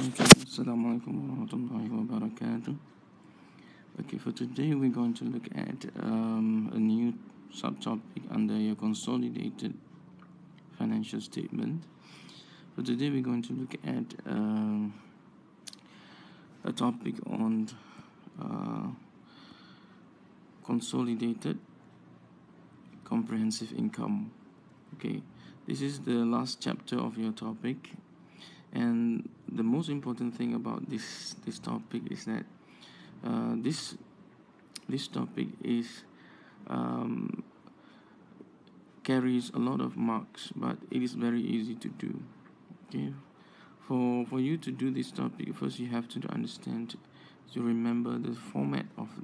Okay, Assalamualaikum warahmatullahi wabarakatuh. Okay, for today we're going to look at a new subtopic under your consolidated financial statement. For today we're going to look at a topic on consolidated comprehensive income. Okay, this is the last chapter of your topic, and the most important thing about this topic is that this topic is carries a lot of marks, but it is very easy to do. Okay, for you to do this topic, first you have to understand, to remember the format of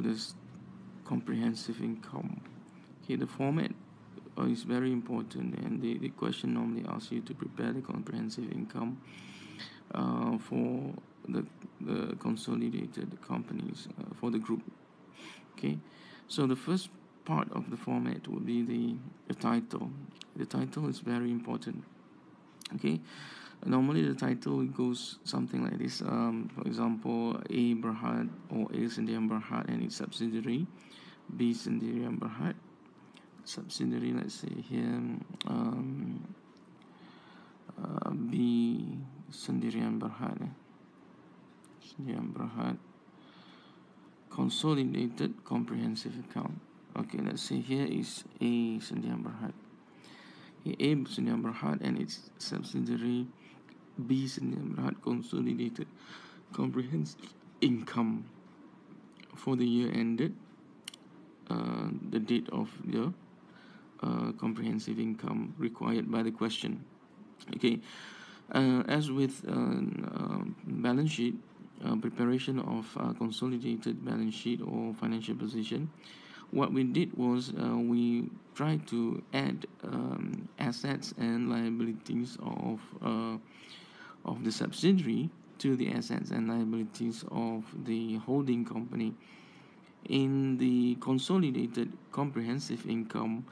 this comprehensive income. Okay, the format is very important, and the question normally asks you to prepare the comprehensive income for the consolidated companies, for the group. Okay, so the first part of the format will be the title. The title is very important. Okay, normally the title goes something like this. For example, A. Berhad or A. Sendirian Berhad and its subsidiary, B. Sendirian Berhad. Subsidiary, let's say here, B. Sendirian Berhad. Sendirian Berhad. Consolidated comprehensive account. Okay, let's say here is A. Sendirian Berhad. A. Sendirian Berhad and its subsidiary B. Sendirian Berhad consolidated comprehensive income for the year ended the date of the comprehensive income required by the question. Okay, as with balance sheet, preparation of consolidated balance sheet or financial position, what we did was we tried to add assets and liabilities of the subsidiary to the assets and liabilities of the holding company. In the consolidated comprehensive income,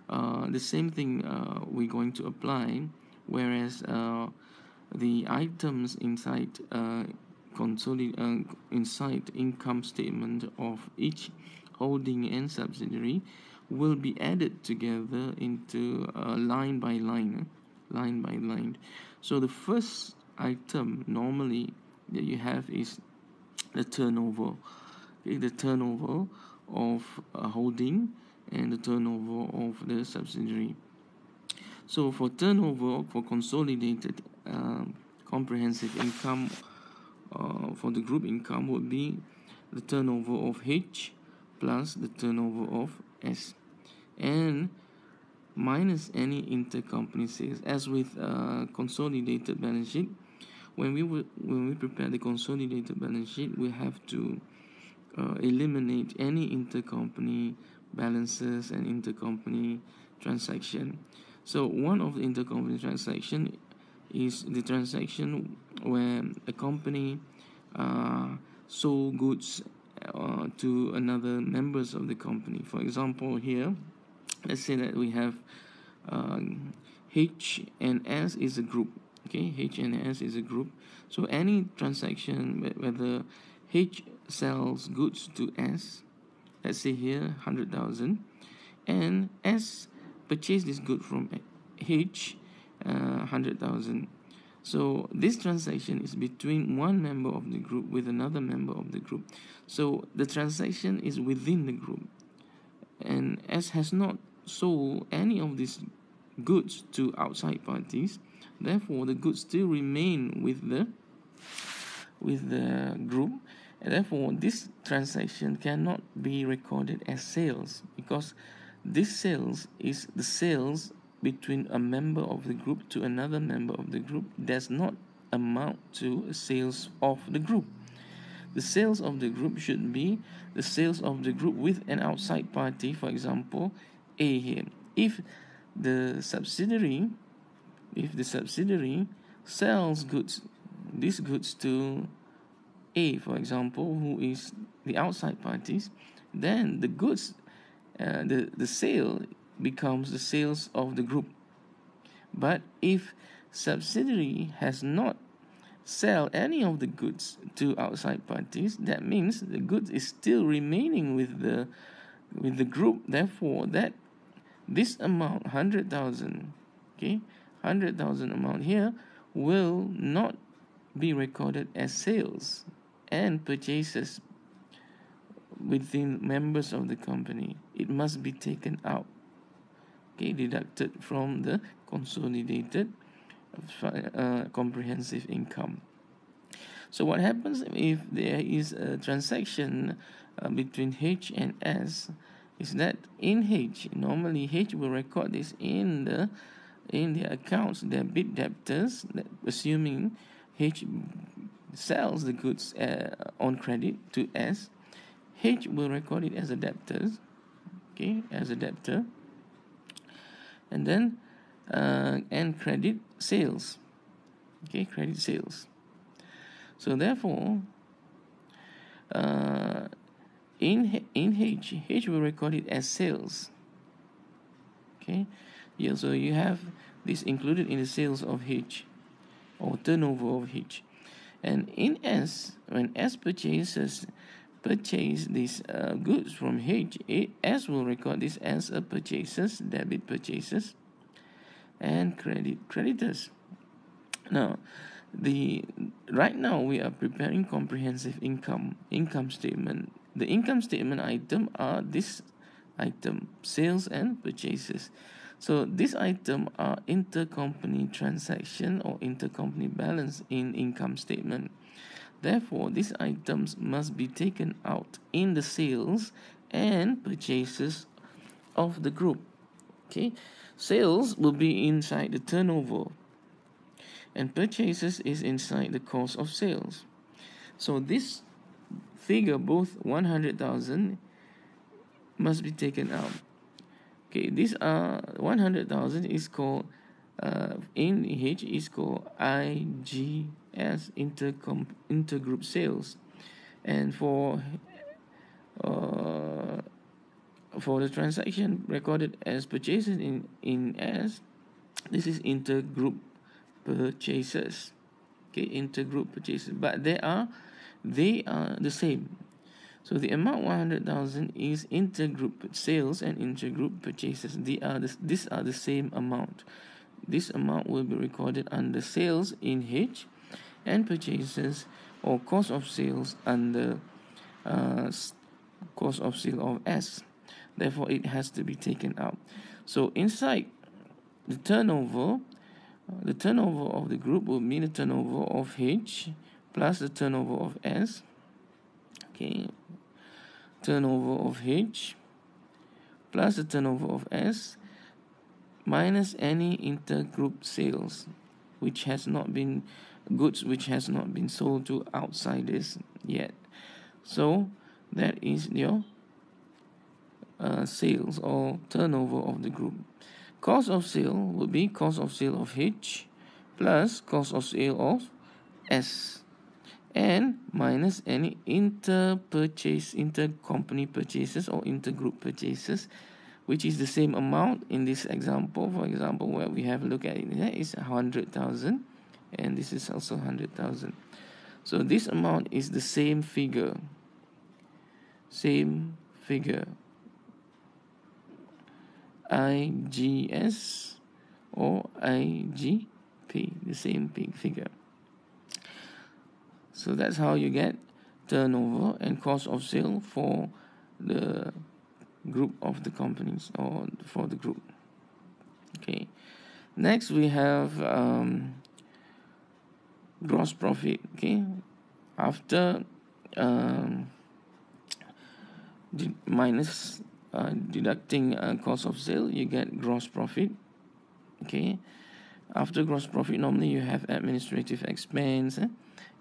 the same thing we're going to apply, whereas the items inside inside income statement of each holding and subsidiary will be added together into line by line. So the first item normally that you have is the turnover. Okay, the turnover of a holding and the turnover of the subsidiary. So for turnover, for consolidated comprehensive income for the group income would be the turnover of H plus the turnover of S, and minus any intercompany sales. As with consolidated balance sheet, when we prepare the consolidated balance sheet, we have to eliminate any intercompany balances and intercompany transaction. So one of the intercompany transaction is the transaction where a company sold goods to another members of the company. For example, here, let's say that we have H and S is a group. Okay, H and S is a group. So any transaction whether H sells goods to S, let's say here 100,000, and S purchased this good from H 100,000. So this transaction is between one member of the group with another member of the group. So the transaction is within the group, and S has not sold any of these goods to outside parties. Therefore, the goods still remain with the group, and therefore this transaction cannot be recorded as sales, because this sales is the sales between a member of the group to another member of the group, does not amount to sales of the group. The sales of the group should be the sales of the group with an outside party, for example, A here. If the subsidiary sells these goods to A, for example, who is the outside parties, then the goods, the sale becomes the sales of the group. But if subsidiary has not sell any of the goods to outside parties, that means the goods is still remaining with the group. Therefore, that this amount 100,000, okay, 100,000 amount here will not be recorded as sales and purchases within members of the company. It must be taken out, okay, deducted from the consolidated comprehensive income. So what happens if there is a transaction between H and S is that in H, normally H will record this in their accounts, their bid debtors, assuming H sells the goods on credit to S. H will record it as a debtor, okay, as a debtor, and then and credit sales, okay, credit sales. So therefore, in H will record it as sales, okay. Yeah, so you have this included in the sales of H or turnover of H. And in S, when S purchase these goods from H, S will record this as a purchases, debit purchases, and creditors. Now, right now we are preparing comprehensive income statement. The income statement item are this item, sales and purchases. So this item are intercompany transaction or intercompany balance in income statement. Therefore, these items must be taken out in the sales and purchases of the group. Okay, sales will be inside the turnover, and purchases is inside the cost of sales. So this figure, both 100,000, must be taken out. Okay, these are 100,000 is called in H is called IGS, intergroup sales, and for the transaction recorded as purchases in S, this is intergroup purchases. Okay, intergroup purchases, but they are the same. So the amount 100,000 is intergroup sales and intergroup purchases. These are the same amount. This amount will be recorded under sales in H and purchases or cost of sales under cost of sale of S. Therefore, it has to be taken out. So inside the turnover of the group will mean the turnover of H plus the turnover of S. Okay, turnover of H plus the turnover of S minus any intergroup sales which has not been sold to outsiders yet. So that is your sales or turnover of the group. Cost of sale would be cost of sale of H plus cost of sale of S, and minus any intercompany purchases or intergroup purchases, which is the same amount in this example. For example, where we have a look at it here is 100,000, and this is also 100,000. So this amount is the same figure. IGS or IGP, the same figure. So that's how you get turnover and cost of sale for the group of the companies or for the group. Okay. Next we have gross profit. Okay. After deducting cost of sale, you get gross profit. Okay. After gross profit, normally you have administrative expense.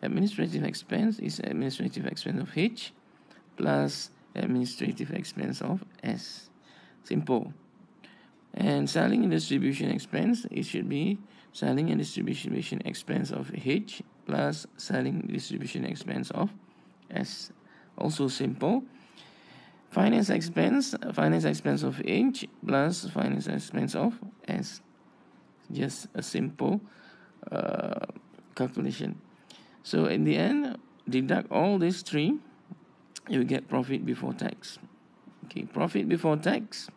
Administrative expense is administrative expense of H plus administrative expense of S. Simple. And selling and distribution expense, it should be selling and distribution expense of H plus selling and distribution expense of S. Also simple. Finance expense of H plus finance expense of S. Just a simple calculation. So in the end, deduct all these three, you will get profit before tax. Okay, profit before tax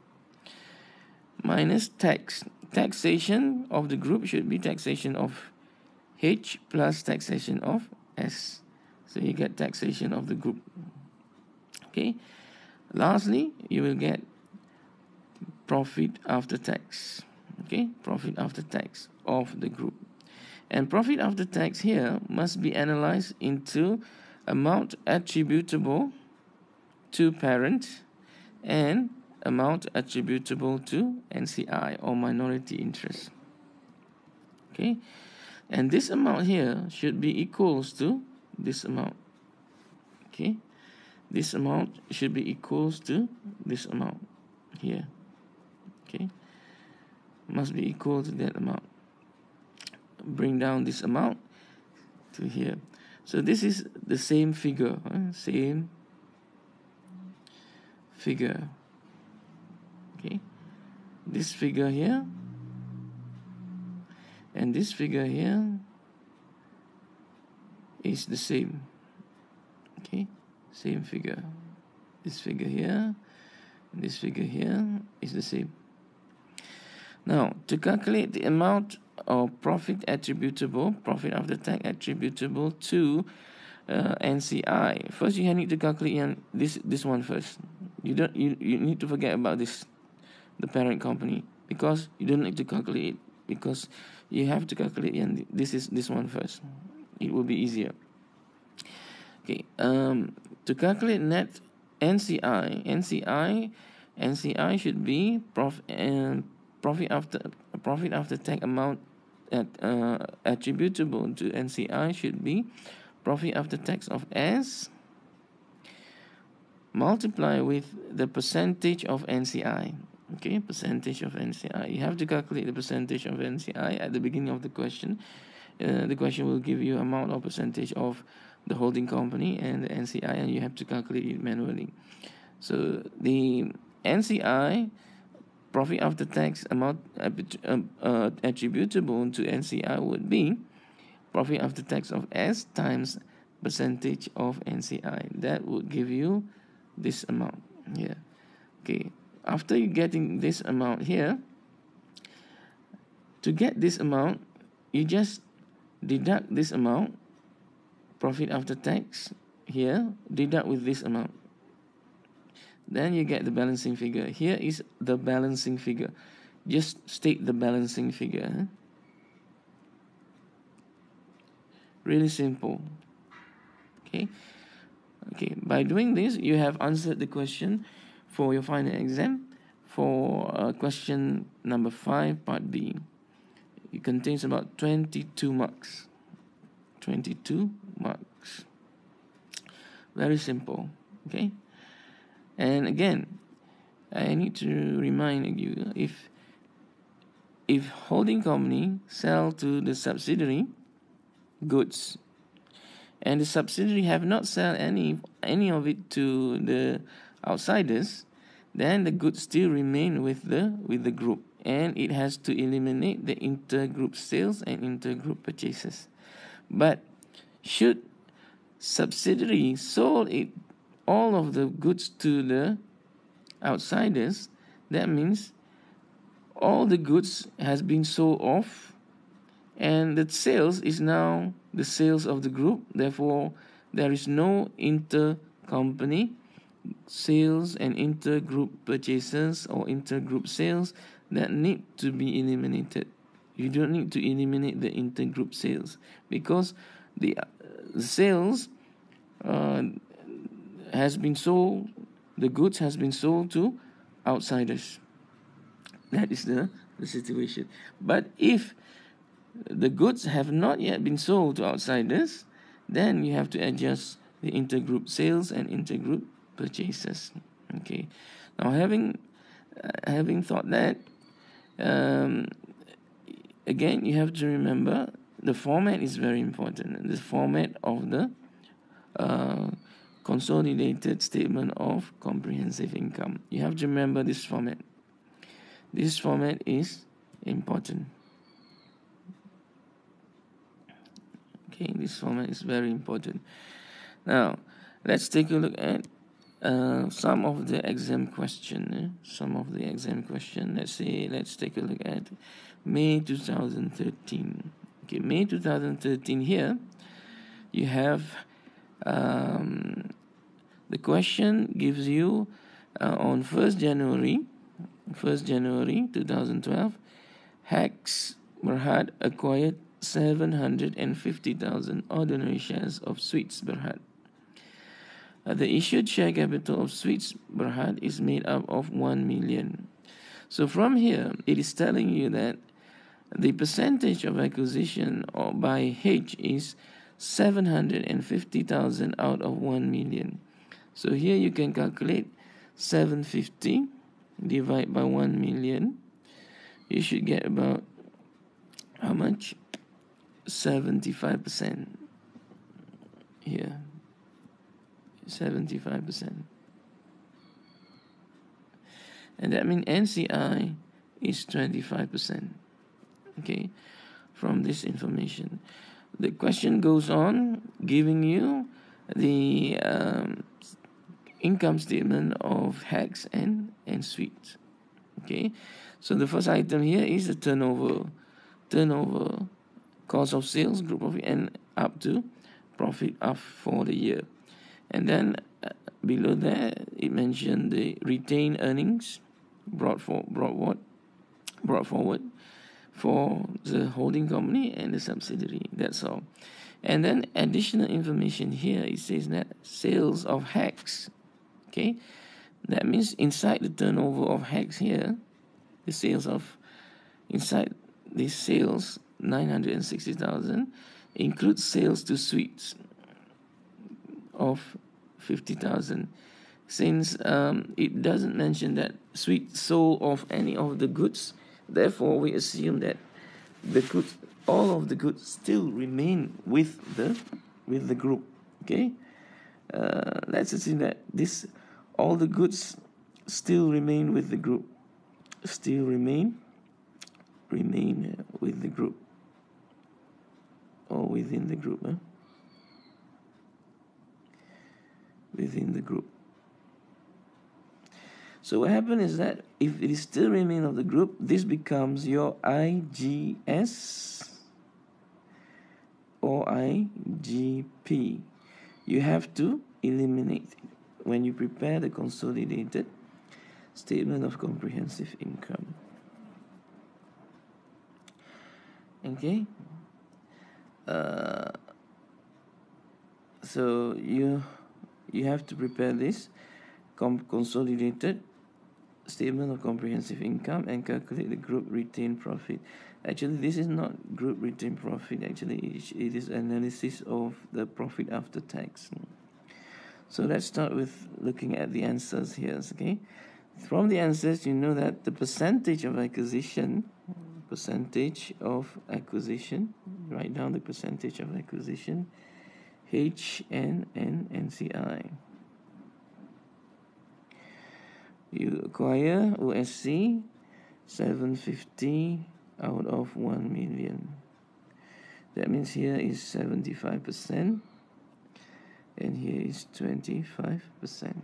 minus tax. Taxation of the group should be taxation of H plus taxation of S. So you get taxation of the group. Okay. Lastly, you will get profit after tax. Okay, profit after tax of the group. And profit after tax here must be analyzed into amount attributable to parent and amount attributable to NCI or minority interest. Okay, and this amount here should be equals to this amount. Okay, this amount should be equals to this amount here. Okay, must be equal to that amount. Bring down this amount to here. So this is the same figure, same figure. Okay, this figure here and this figure here is the same. Okay, same figure. This figure here, this figure here is the same. Now, to calculate the amount of profit attributable, profit after tax attributable to NCI, first you need to calculate this one first. You need to forget about this, the parent company, because you don't need to calculate it, because you have to calculate this one first. It will be easier. Okay, to calculate net NCI should be profit after tax amount attributable to NCI should be profit after tax of S multiply with the percentage of NCI. Okay, percentage of NCI. You have to calculate the percentage of NCI at the beginning of the question. The question will give you amount or percentage of the holding company and the NCI, and you have to calculate it manually. So the NCI profit after tax amount attributable to NCI would be profit after tax of S times percentage of NCI. That would give you this amount here. Okay, after you getting this amount here, to get this amount, you just deduct this amount, profit after tax here, deduct with this amount. Then you get the balancing figure. Here is the balancing figure. Just state the balancing figure. Really simple. Okay. By doing this, you have answered the question for your final exam for question number 5, part B. It contains about 22 marks. 22 marks. Very simple. Okay. And again, I need to remind you, if holding company sell to the subsidiary goods, and the subsidiary have not sell any of it to the outsiders, then the goods still remain with the group, and it has to eliminate the intergroup sales and intergroup purchases. But should subsidiary sold all of the goods to the outsiders, that means all the goods has been sold off, and the sales is now the sales of the group. Therefore, there is no intercompany sales and intergroup purchases or intergroup sales that need to be eliminated. You don't need to eliminate the intergroup sales, because the sales has been sold, the goods has been sold to outsiders. That is the situation. But if the goods have not yet been sold to outsiders, then you have to adjust the intergroup sales and intergroup purchases. Okay. Now, having thought that, again, you have to remember the format is very important. The format of the consolidated statement of comprehensive income. You have to remember this format. This format is important. Okay, this format is very important. Now, let's take a look at some of the exam question. Some of the exam question. Let's take a look at May 2013. Okay, May 2013 here. You have the question gives you on 1st January 2012, Hex Berhad acquired 750,000 ordinary shares of Sweets Berhad. The issued share capital of Sweets Berhad is made up of 1 million. So from here, it is telling you that the percentage of acquisition by H is 750,000 out of 1 million. So here you can calculate 750 divided by 1 million. You should get about how much? 75% here. 75%. And that means NCI is 25%. Okay, from this information. The question goes on giving you the income statement of Hex and Sweets. Okay, so the first item here is the turnover, cost of sales, group profit, and up to profit up for the year. And then below that, it mentioned the retained earnings brought forward for the holding company and the subsidiary. That's all. And then additional information here, it says that sales of Hex. Okay, that means inside the turnover of Hex here, the sales of inside these sales 960,000 includes sales to Sweets of 50,000. Since it doesn't mention that Sweets sold of any of the goods, therefore we assume that the goods, all of the goods, still remain with the group. Okay, let's assume that all the goods still remain with the group. Still remain with the group, or within the group. Within the group. So what happens is that if it is still remain of the group, this becomes your IGS or IGP. You have to eliminate it when you prepare the consolidated statement of comprehensive income. Okay. So you have to prepare this consolidated statement of comprehensive income and calculate the group retained profit. Actually, this is not group retained profit. Actually, it is analysis of the profit after tax. So let's start with looking at the answers here. Okay, from the answers, you know that the percentage of acquisition. Write down the percentage of acquisition. H, N, and NCI. You acquire OSC 750 out of 1 million. That means here is 75% and here is 25%.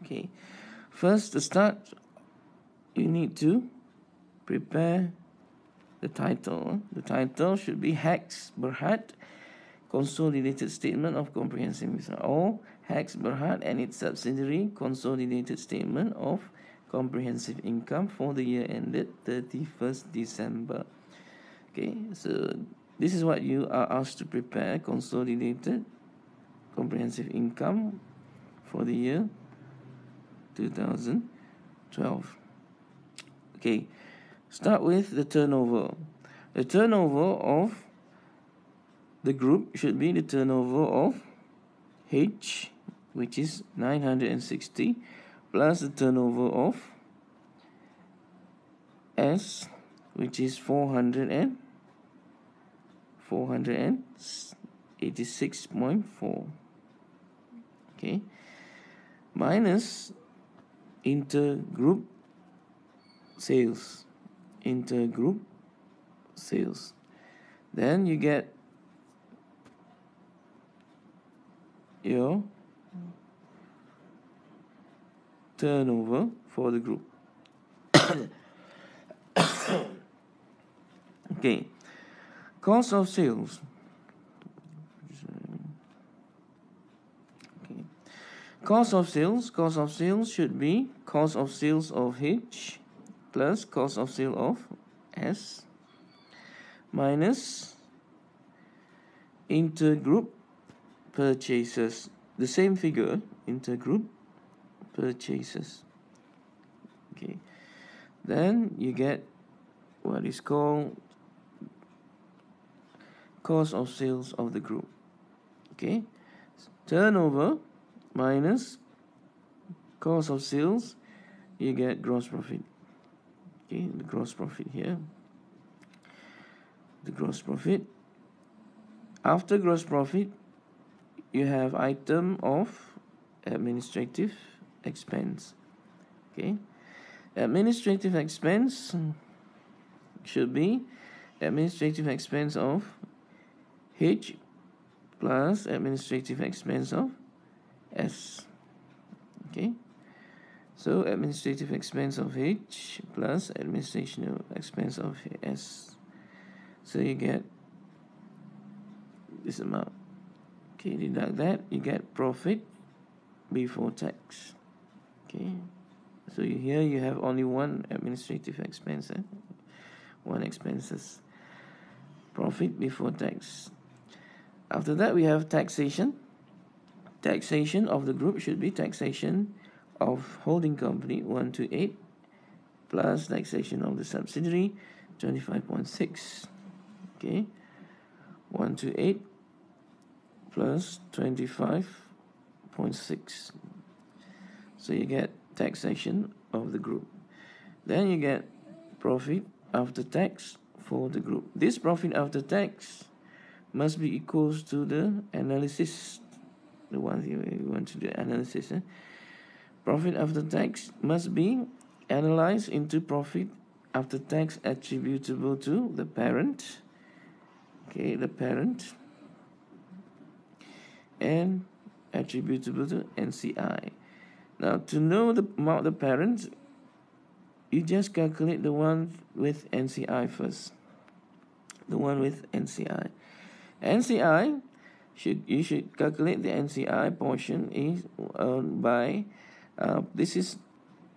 Okay, first to start, you need to prepare the title. The title should be Hex Berhad Consolidated Statement of Comprehensive Income, or Hex Berhad and its subsidiary Consolidated Statement of Comprehensive Income for the year ended 31st December. Okay, so this is what you are asked to prepare: Consolidated Comprehensive Income for the year 2012. Okay, start with the turnover. The turnover of the group should be the turnover of H, which is 960, plus the turnover of S, which is 486.4. Okay, minus intergroup sales. Then you get your turnover for the group. Okay, cost of sales. Okay, cost of sales should be cost of sales of H plus cost of sale of S minus intergroup purchases. The same figure, intergroup purchases. Okay, then you get what is called cost of sales of the group. Okay, turnover minus cost of sales, you get gross profit. Okay, the gross profit here. The gross profit. After gross profit, you have item of administrative expense. Okay, administrative expense should be administrative expense of H plus administrative expense of S. Okay, so administrative expense of H plus administrative expense of S. So you get this amount. Okay, deduct that, you get profit before tax. Okay, so here you have only one administrative expense, one expenses. Profit before tax. After that, we have taxation. Taxation of the group should be taxation of holding company 1 to 8 plus taxation of the subsidiary 25.6. Okay, 1 to 8 plus 25.6. So you get taxation of the group. Then you get profit after tax for the group. This profit after tax must be equals to the analysis. The one you want to do analysis. Profit after tax must be analyzed into profit after tax attributable to the parent. Okay, the parent, and attributable to NCI. Now, to know the amount of the parent, you just calculate the one with NCI first. The one with NCI. NCI, you should calculate the NCI portion is by this is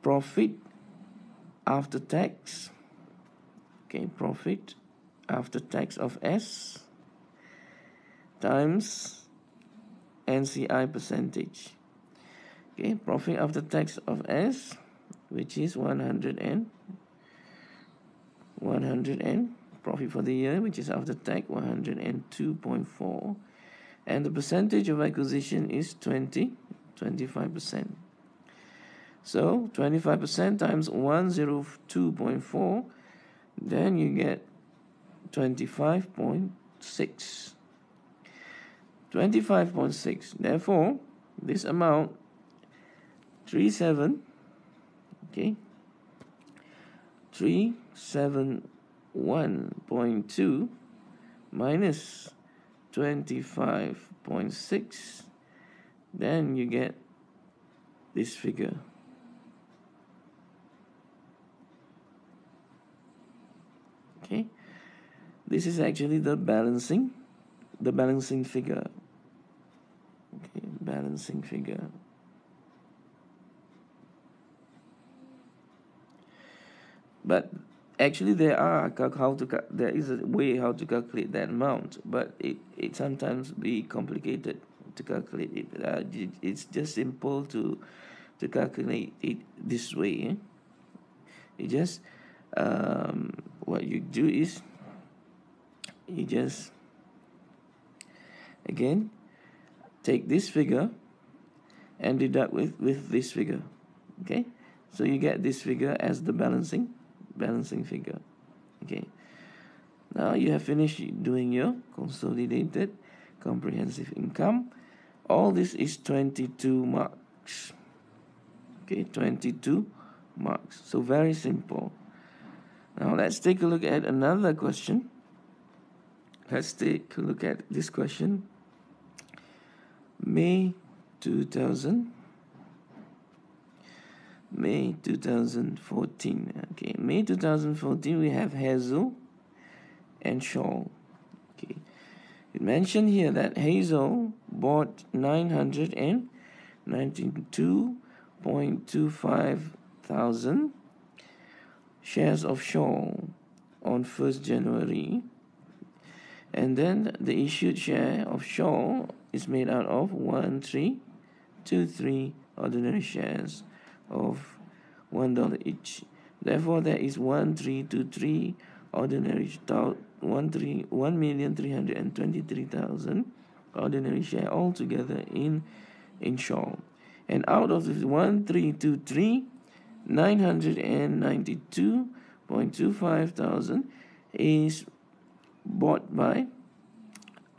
profit after tax. Okay, profit after tax of S times NCI percentage. Okay, profit after tax of S, which is 100 and profit for the year, which is after tax 102.4, and the percentage of acquisition is 25%. So 25% times 102.4, then you get 25.6. 25.6. Therefore, this amount 371.2 minus 25.6, then you get this figure. Okay, this is actually the balancing figure. Okay, balancing figure. But actually there is a way how to calculate that amount, but it sometimes be complicated to calculate it. It's just simple to calculate it this way. You just what you do is you just again take this figure and deduct with this figure. Okay, so you get this figure as the balancing figure. Okay, now you have finished doing your consolidated comprehensive income. All this is 22 marks. Okay, 22 marks. So very simple. Now let's take a look at another question. Let's take a look at this question. May 2014. Okay, May 2014 we have Hazel and Shaw. Okay, it mentioned here that Hazel bought 992.25 thousand shares of Shaw on 1st January, and then the issued share of Shaw is made out of 1323 ordinary shares of $1 each. Therefore, there is 1323 ordinary 1,323,000 ordinary share altogether in Shaw. And out of this 1323, 992.25 thousand is bought by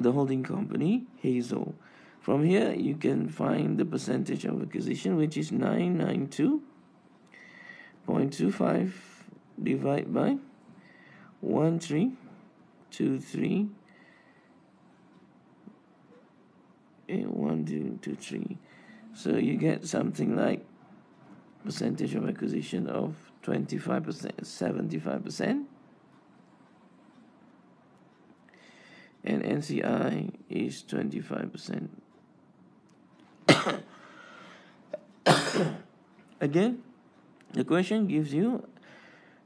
the holding company Hazel. From here you can find the percentage of acquisition, which is 992.25 divided by 1323 and 1223. So you get something like percentage of acquisition of 25%, 75%, and NCI is 25%. Again, the question gives you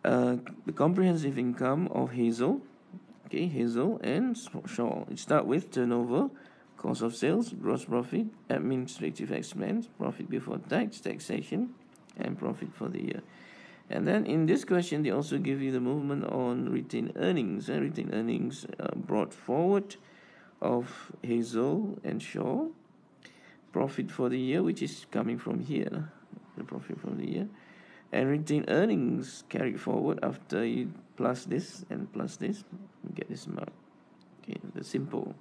the comprehensive income of Hazel, okay, Hazel and Shaw. It starts with turnover, cost of sales, gross profit, administrative expense, profit before tax, taxation, and profit for the year. And then in this question, they also give you the movement on retained earnings. Retained earnings brought forward of Hazel and Shaw. Profit for the year, which is coming from here, the profit from the year. And retained earnings carried forward after you plus this and plus this, you get this amount. Okay, that's simple.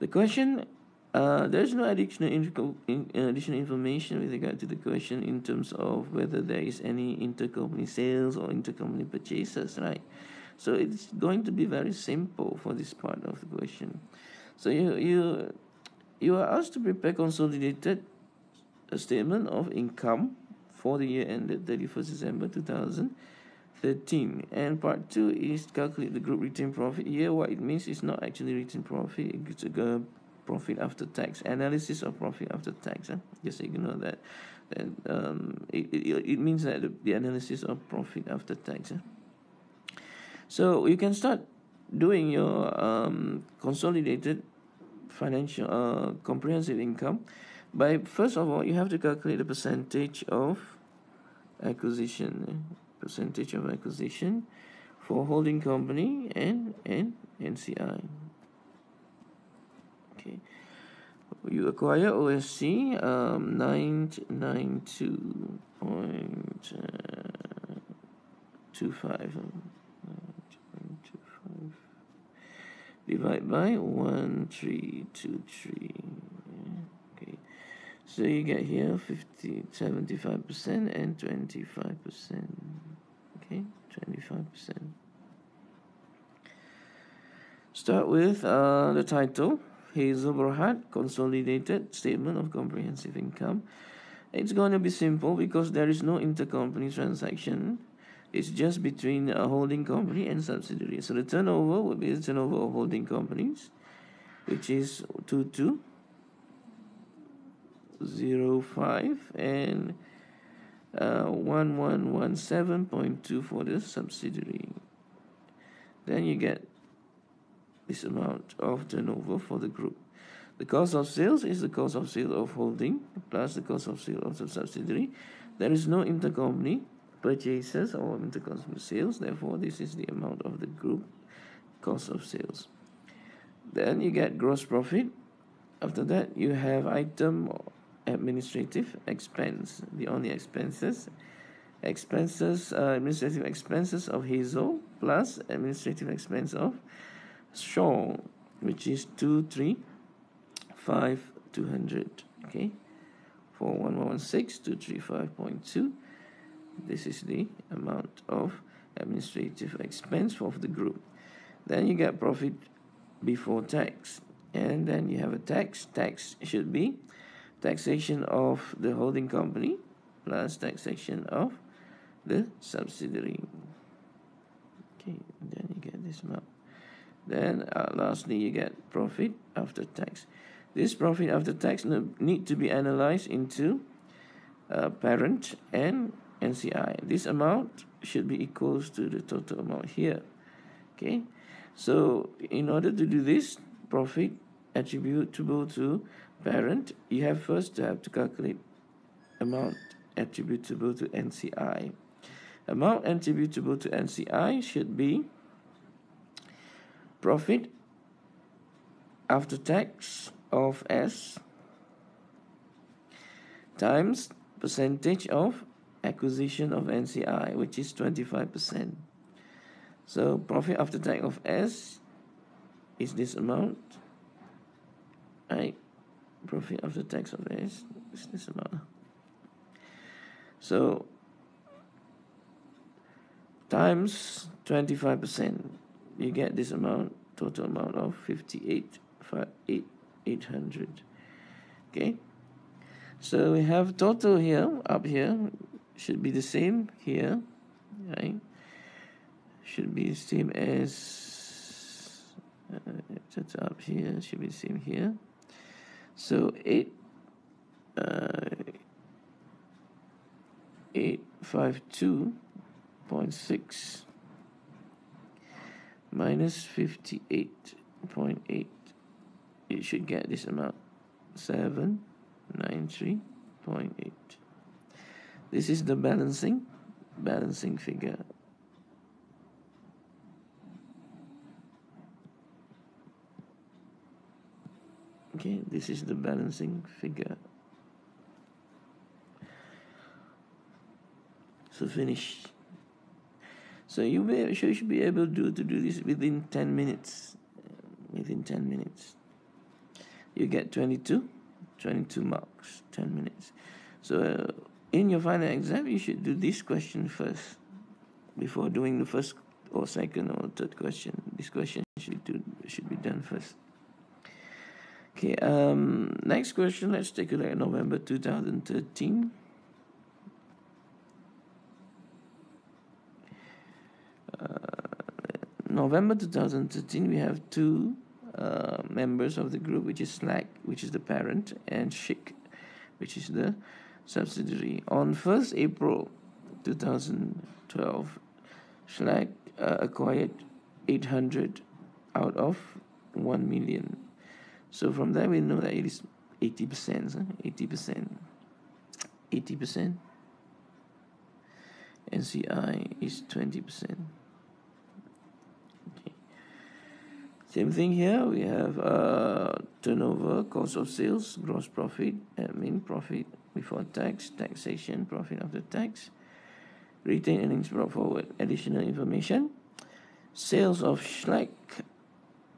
The question, there's no additional information with regard to the question in terms of whether there is any intercompany sales or intercompany purchases, right? So it's going to be very simple for this part of the question. So you are asked to prepare consolidated statement of income for the year ended 31st December 2013. And part 2 is calculate the group retained profit. Here, what it means is not actually retained profit, it's a profit after tax, analysis of profit after tax. Just ignore that. It means that the analysis of profit after tax. So you can start doing your consolidated financial comprehensive income by, first of all, you have to calculate the percentage of acquisition, for holding company and NCI. Okay, you acquire OSC 992.25 divided by 1323. Okay, so you get here 75% and 25%. Okay, 25%. Start with the title, Hazel Berhad, Consolidated Statement of Comprehensive Income. It's going to be simple because there is no intercompany transaction. It's just between a holding company and subsidiary. So the turnover would be the turnover of holding companies, which is 2205 and 1117.2 for the subsidiary. Then you get this amount of turnover for the group. The cost of sales is the cost of sale of holding plus the cost of sale of the subsidiary. There is no intercompany purchases or intercompany sales, therefore this is the amount of the group cost of sales. Then you get gross profit. After that you have item administrative expense, the only expenses, administrative expenses of Hazel plus administrative expense of Shaw, which is 235,200. Okay, for 1116 235.2. This is the amount of administrative expense of the group. Then you get profit before tax. and then you have a tax. Tax should be taxation of the holding company plus taxation of the subsidiary. Okay, then you get this amount. Then lastly, you get profit after tax. This profit after tax need to be analyzed into parent and NCI. This amount should be equals to the total amount here. Okay, so in order to do this, profit attributable to parent, you have first to calculate amount attributable to NCI. Amount attributable to NCI should be profit after tax of S times percentage of acquisition of NCI, which is 25%. So profit after tax of S is this amount, right? Profit after tax of S is this amount. So times 25%, you get this amount, total amount of 58,800. Okay, so we have total here, up here, should be the same here, right? Should be the same as up here, should be the same here. So 852.6 minus 58.8, you should get this amount, 793.8. This is the balancing figure. Okay, this is the balancing figure. So finished. So you should be able to do this within 10 minutes. Within 10 minutes. You get 22 marks, 10 minutes. So in your final exam, you should do this question first before doing the first or second or third question. This question should be done first. Okay, next question, let's take a look at November 2013. November 2013, we have two members of the group, which is SLAC, which is the parent, and SHIC, which is the subsidiary. On 1st April 2012, SLAC acquired 800 out of 1 million. So from there we know that it is 80%, 80%. NCI is 20%. Okay. Same thing here. We have turnover, cost of sales, gross profit, admin, profit before tax, taxation, profit after tax, retained earnings brought forward. Additional information: sales of SLAC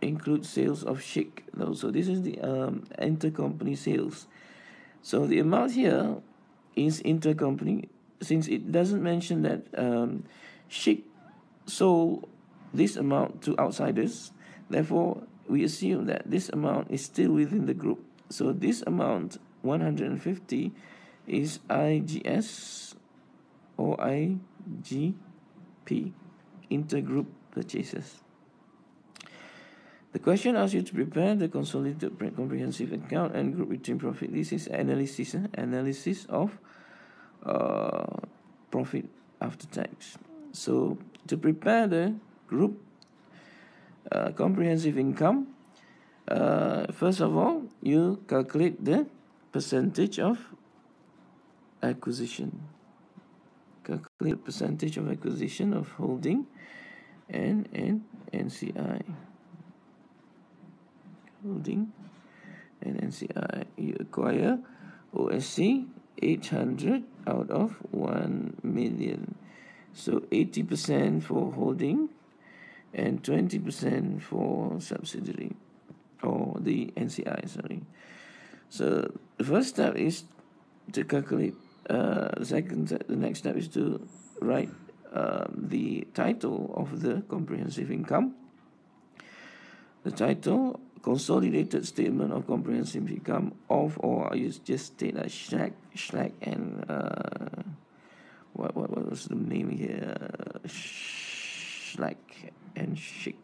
include sales of SHIC. So this is the intercompany sales. So the amount here is intercompany, since it doesn't mention that SHIC sold this amount to outsiders. Therefore, we assume that this amount is still within the group. So this amount, 150, is IGS or IGP, intergroup purchases. The question asks you to prepare the consolidated comprehensive account and group return profit. This is analysis of profit after tax. So to prepare the group comprehensive income, first of all, you calculate the percentage of acquisition. Calculate the percentage of acquisition of holding and NCI. Holding and NCI. You acquire OSC 800 out of 1 million. So 80% for holding and 20% for subsidiary, or the NCI, sorry. So the first step is to calculate. The next step is to write the title of the comprehensive income. The title consolidated statement of comprehensive income of, or you just state a Schlag and what was the name here? Schlag and Schick.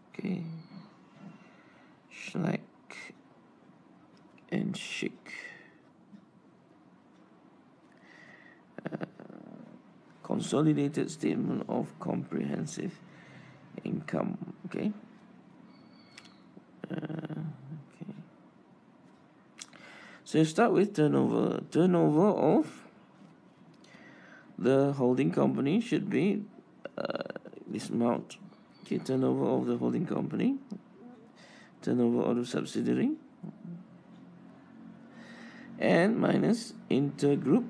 Okay, Schlag and Schick. Consolidated statement of comprehensive income. Okay. Okay. So you start with turnover. Turnover of the holding company should be this amount. Okay, turnover of the holding company, turnover of the subsidiary, and minus intergroup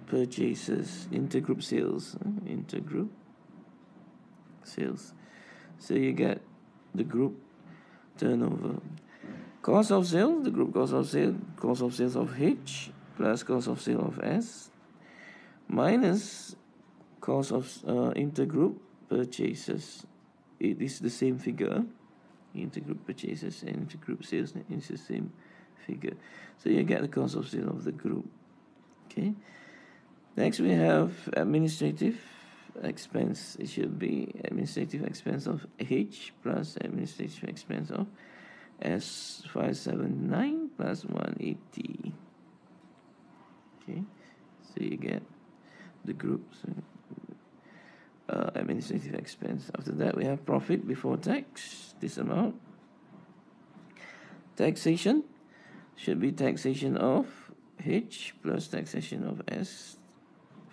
purchases, intergroup sales, intergroup sales. So you get the group turnover. Cost of sale, the group cost of sales of H plus cost of sale of S minus cost of intergroup purchases. It is the same figure. Intergroup purchases and intergroup sales is the same figure. So you get the cost of sale of the group. Okay. Next we have administrative expense. It should be administrative expense of H plus administrative expense of S579 plus 180. Okay, so you get the groups administrative expense. After that we have profit before tax, this amount. Taxation should be taxation of H plus taxation of S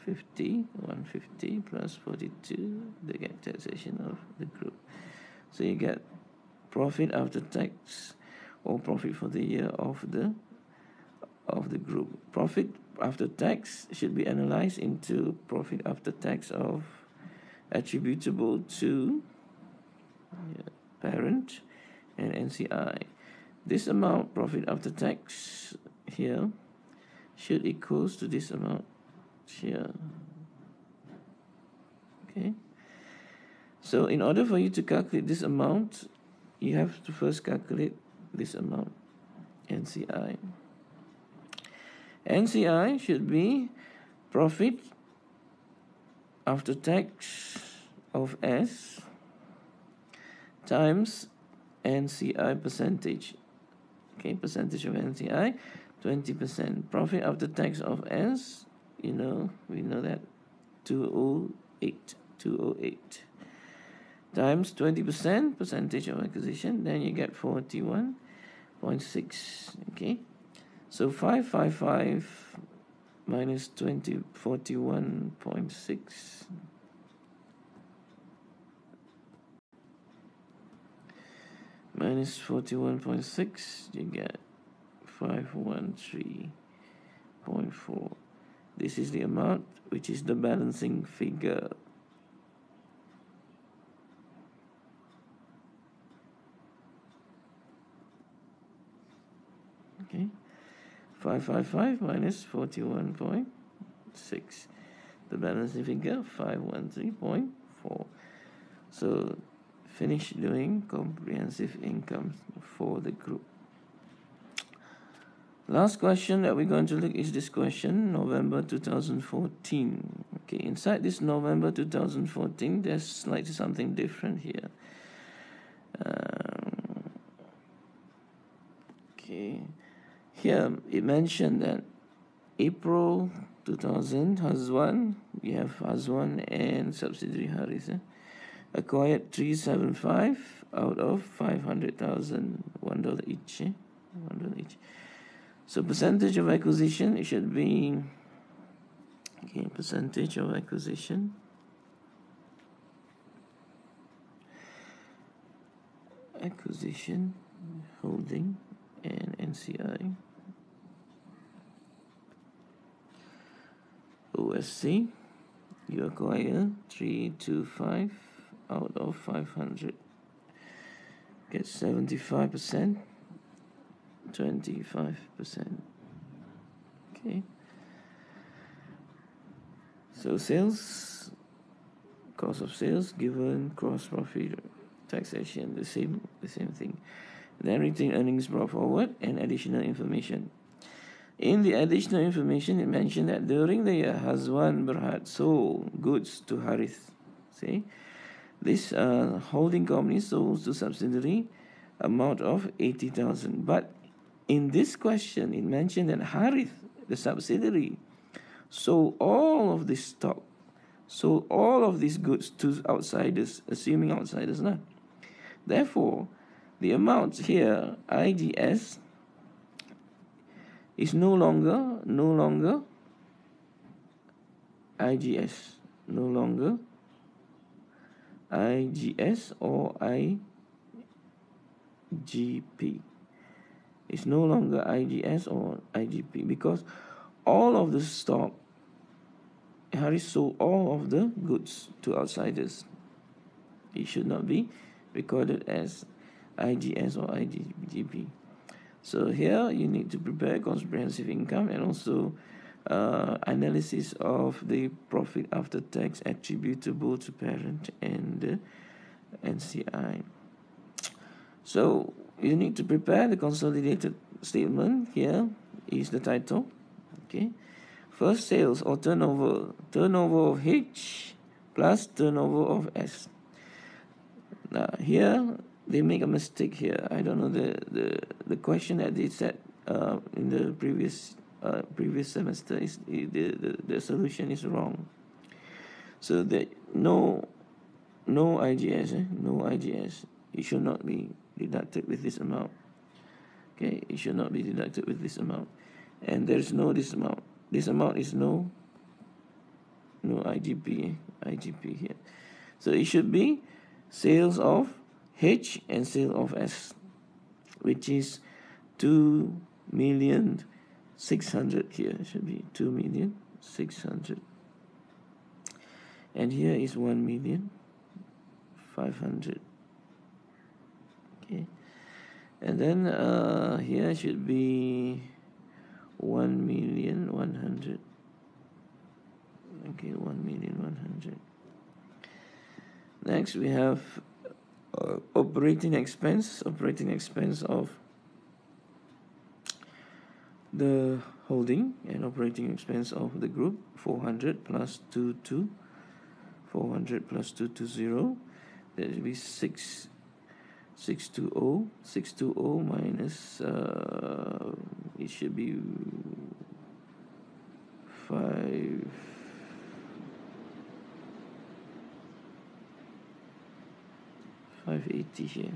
150 plus 42, they get taxation of the group. So you get profit after tax or profit for the year of the group. Profit after tax should be analyzed into profit after tax of attributable to parent and NCI. This amount, profit after tax here, should equals to this amount here. Okay, so in order for you to calculate this amount, you have to first calculate this amount, NCI. NCI should be profit after tax of S times NCI percentage. Okay, percentage of NCI 20%. Profit after tax of S, we know that 208 times 20% percentage of acquisition, then you get 41.6. Okay, so 555 minus 20, 41.6. Minus 41.6, you get 513.4. This is the amount, which is the balancing figure. Okay, 555 minus 41.6. The balancing figure 513.4. So finish doing comprehensive income for the group. Last question that we're going to look is this question, November 2014. Okay, inside this November 2014, there's slightly something different here. Okay, here it mentioned that April 2000, Hazwan, we have Hazwan and subsidiary Haris, acquired 375 out of 500,000, $1 each. $1 each. So percentage of acquisition, it should be, okay, percentage of acquisition. Acquisition, holding, and NCI. OSC, you acquire 325 out of 500. Get 75%. 25%. Okay. So sales, cost of sales given gross profit taxation, the same thing. Then retained earnings brought forward and additional information. In the additional information, it mentioned that during the year, Hazwan Berhad sold goods to Harith. See, this holding company sold to subsidiary amount of 80,000. But in this question, it mentioned that Harith, the subsidiary, sold all of this stock, sold all of these goods to outsiders, assuming outsiders. Nah. Therefore, the amount here, IGS, is no longer IGS, no longer IGS or IGP. It's no longer IGS or IGP because all of the stock, Harris sold all of the goods to outsiders. It should not be recorded as IGS or IGP. So here you need to prepare comprehensive income and also analysis of the profit after tax attributable to parent and NCI. So you need to prepare the consolidated statement. Here is the title. Okay, first, sales or turnover of H plus turnover of S. Now here they make a mistake here. I don't know the question that they said in the previous semester is the solution is wrong. So that no IGS, no IGS. It should not be deducted with this amount. Okay, it should not be deducted with this amount, and there is no this amount. This amount is no IGP here. So it should be sales of H and sale of S, which is 2,600,000 here. It should be 2,600,000, and here is 1,500,000. Okay, and then here should be 1,100,000. Okay, 1,100,000. Next we have operating expense of the holding and operating expense of the group. 400 plus 22, 400 plus 220, that will be 620 minus it should be 580 here.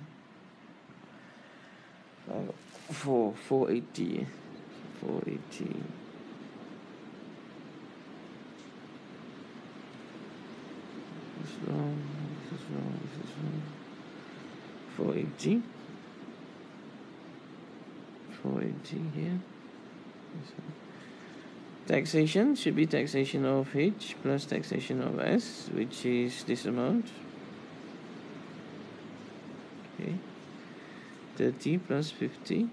480. 480. This is wrong. 480. 480 here. Taxation should be taxation of H plus taxation of S, which is this amount. Okay, 30 plus 50.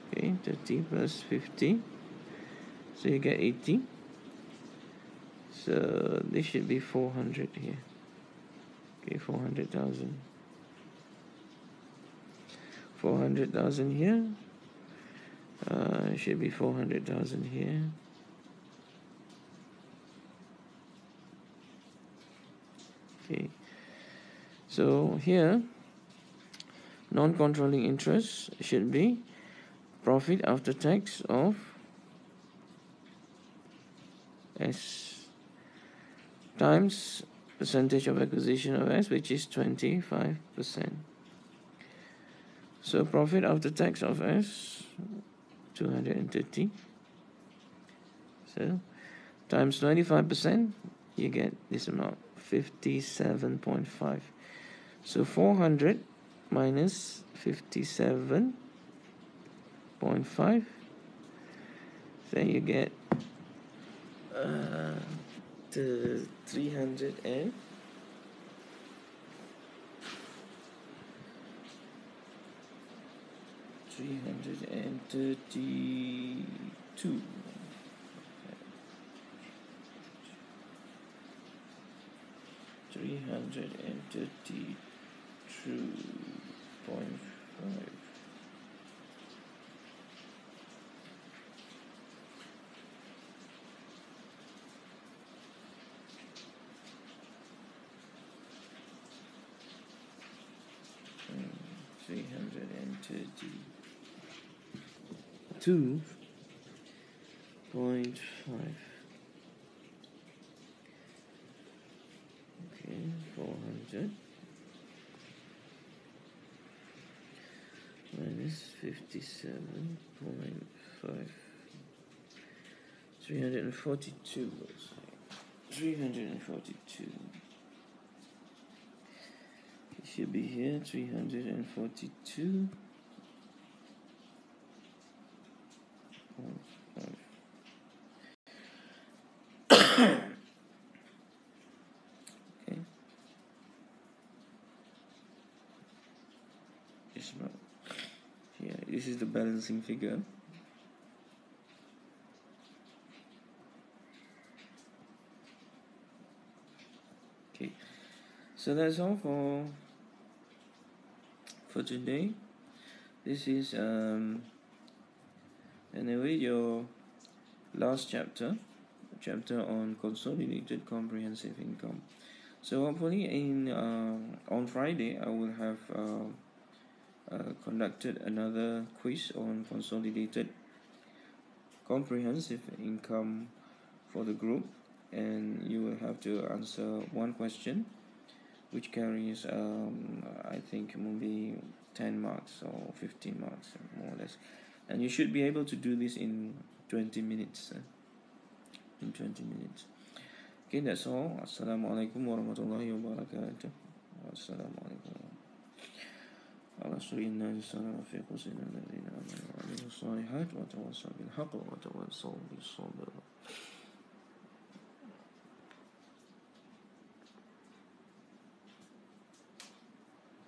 Okay, 30 plus 50. So you get 80. So this should be 400 here. Okay, 400,000. 400,000 here. Should be 400,000 here. Okay. So here, non-controlling interest should be profit after tax of S times percentage of acquisition of S, which is 25%. So profit after tax of S, 230. So times 25%, you get this amount, 57.5. So 400 minus 57.5. Then you get the 332. 332.5. 332.5. Okay, 400 minus 57.5. 342. 342. It should be here. 342. Okay. It's not here. This is the balancing figure. Okay. So that's all for today. This is anyway your last chapter on consolidated comprehensive income. So hopefully on Friday I will have conducted another quiz on consolidated comprehensive income for the group, and you will have to answer one question which carries I think maybe 10 marks or 15 marks more or less, and you should be able to do this in 20 minutes. In 20 minutes. Okay, that's all. Assalamualaikum warahmatullahi wabarakatuh. Assalamualaikum. Inna insana fi khusrin alladhina amanu wa amilus solihat wa tawassaw bil haqq wa tawassaw bis sabr.